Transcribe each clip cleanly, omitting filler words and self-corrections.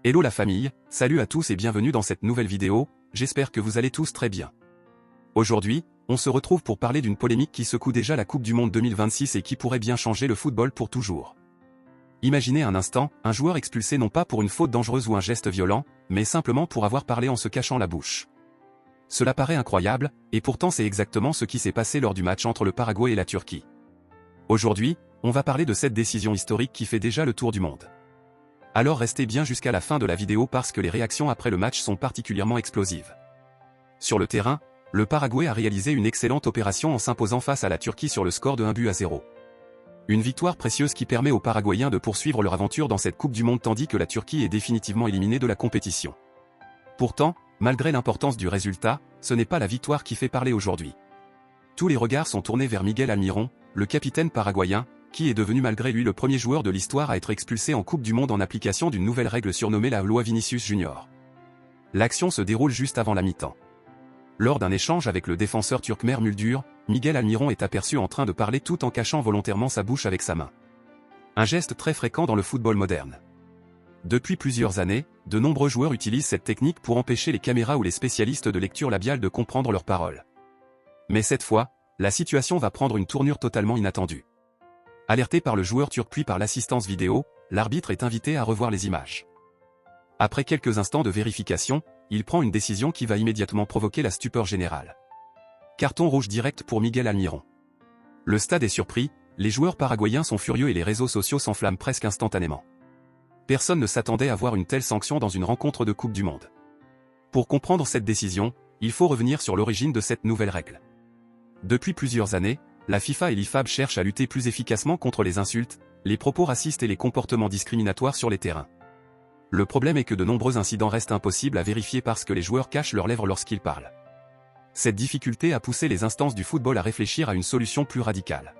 Hello la famille, salut à tous et bienvenue dans cette nouvelle vidéo, j'espère que vous allez tous très bien. Aujourd'hui, on se retrouve pour parler d'une polémique qui secoue déjà la Coupe du Monde 2026 et qui pourrait bien changer le football pour toujours. Imaginez un instant, un joueur expulsé non pas pour une faute dangereuse ou un geste violent, mais simplement pour avoir parlé en se cachant la bouche. Cela paraît incroyable, et pourtant c'est exactement ce qui s'est passé lors du match entre le Paraguay et la Turquie. Aujourd'hui, on va parler de cette décision historique qui fait déjà le tour du monde. Alors restez bien jusqu'à la fin de la vidéo parce que les réactions après le match sont particulièrement explosives. Sur le terrain, le Paraguay a réalisé une excellente opération en s'imposant face à la Turquie sur le score de 1-0. Une victoire précieuse qui permet aux Paraguayens de poursuivre leur aventure dans cette Coupe du Monde tandis que la Turquie est définitivement éliminée de la compétition. Pourtant, malgré l'importance du résultat, ce n'est pas la victoire qui fait parler aujourd'hui. Tous les regards sont tournés vers Miguel Almirón, le capitaine paraguayen, qui est devenu malgré lui le premier joueur de l'histoire à être expulsé en Coupe du Monde en application d'une nouvelle règle surnommée la loi Vinicius Junior. L'action se déroule juste avant la mi-temps. Lors d'un échange avec le défenseur turc Ömer Müldür, Miguel Almirón est aperçu en train de parler tout en cachant volontairement sa bouche avec sa main. Un geste très fréquent dans le football moderne. Depuis plusieurs années, de nombreux joueurs utilisent cette technique pour empêcher les caméras ou les spécialistes de lecture labiale de comprendre leurs paroles. Mais cette fois, la situation va prendre une tournure totalement inattendue. Alerté par le joueur turc puis par l'assistance vidéo, l'arbitre est invité à revoir les images. Après quelques instants de vérification, il prend une décision qui va immédiatement provoquer la stupeur générale. Carton rouge direct pour Miguel Almirón. Le stade est surpris, les joueurs paraguayens sont furieux et les réseaux sociaux s'enflamment presque instantanément. Personne ne s'attendait à voir une telle sanction dans une rencontre de Coupe du Monde. Pour comprendre cette décision, il faut revenir sur l'origine de cette nouvelle règle. Depuis plusieurs années, la FIFA et l'IFAB cherchent à lutter plus efficacement contre les insultes, les propos racistes et les comportements discriminatoires sur les terrains. Le problème est que de nombreux incidents restent impossibles à vérifier parce que les joueurs cachent leurs lèvres lorsqu'ils parlent. Cette difficulté a poussé les instances du football à réfléchir à une solution plus radicale.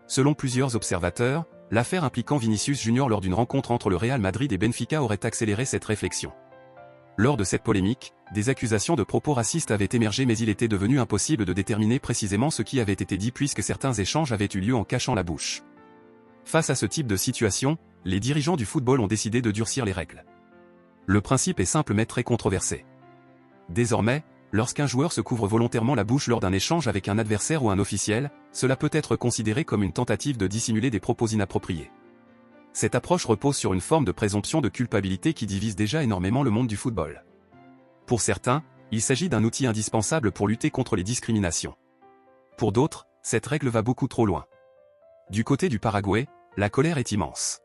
Selon plusieurs observateurs, l'affaire impliquant Vinicius Junior lors d'une rencontre entre le Real Madrid et Benfica aurait accéléré cette réflexion. Lors de cette polémique, des accusations de propos racistes avaient émergé mais il était devenu impossible de déterminer précisément ce qui avait été dit puisque certains échanges avaient eu lieu en cachant la bouche. Face à ce type de situation, les dirigeants du football ont décidé de durcir les règles. Le principe est simple mais très controversé. Désormais, lorsqu'un joueur se couvre volontairement la bouche lors d'un échange avec un adversaire ou un officiel, cela peut être considéré comme une tentative de dissimuler des propos inappropriés. Cette approche repose sur une forme de présomption de culpabilité qui divise déjà énormément le monde du football. Pour certains, il s'agit d'un outil indispensable pour lutter contre les discriminations. Pour d'autres, cette règle va beaucoup trop loin. Du côté du Paraguay, la colère est immense.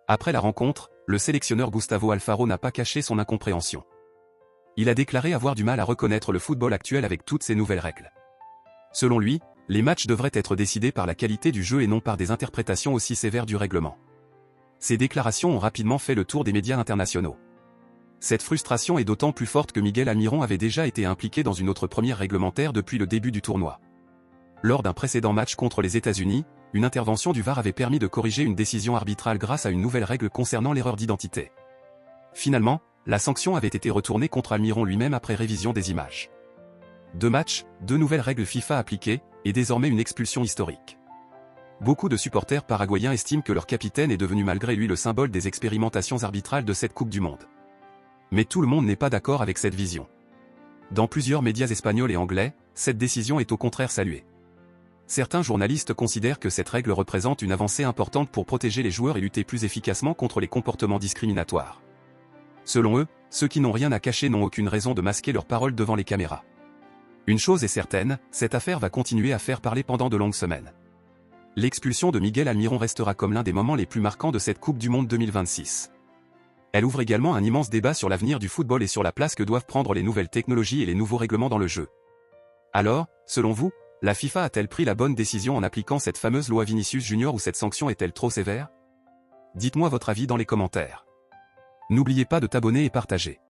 Après la rencontre, le sélectionneur Gustavo Alfaro n'a pas caché son incompréhension. Il a déclaré avoir du mal à reconnaître le football actuel avec toutes ces nouvelles règles. Selon lui, les matchs devraient être décidés par la qualité du jeu et non par des interprétations aussi sévères du règlement. Ces déclarations ont rapidement fait le tour des médias internationaux. Cette frustration est d'autant plus forte que Miguel Almirón avait déjà été impliqué dans une autre première réglementaire depuis le début du tournoi. Lors d'un précédent match contre les États-Unis, une intervention du VAR avait permis de corriger une décision arbitrale grâce à une nouvelle règle concernant l'erreur d'identité. Finalement, la sanction avait été retournée contre Almirón lui-même après révision des images. 2 matchs, 2 nouvelles règles FIFA appliquées, et désormais une expulsion historique. Beaucoup de supporters paraguayens estiment que leur capitaine est devenu malgré lui le symbole des expérimentations arbitrales de cette Coupe du Monde. Mais tout le monde n'est pas d'accord avec cette vision. Dans plusieurs médias espagnols et anglais, cette décision est au contraire saluée. Certains journalistes considèrent que cette règle représente une avancée importante pour protéger les joueurs et lutter plus efficacement contre les comportements discriminatoires. Selon eux, ceux qui n'ont rien à cacher n'ont aucune raison de masquer leurs paroles devant les caméras. Une chose est certaine, cette affaire va continuer à faire parler pendant de longues semaines. L'expulsion de Miguel Almirón restera comme l'un des moments les plus marquants de cette Coupe du Monde 2026. Elle ouvre également un immense débat sur l'avenir du football et sur la place que doivent prendre les nouvelles technologies et les nouveaux règlements dans le jeu. Alors, selon vous, la FIFA a-t-elle pris la bonne décision en appliquant cette fameuse loi Vinicius Junior ou cette sanction est-elle trop sévère? Dites-moi votre avis dans les commentaires. N'oubliez pas de t'abonner et partager.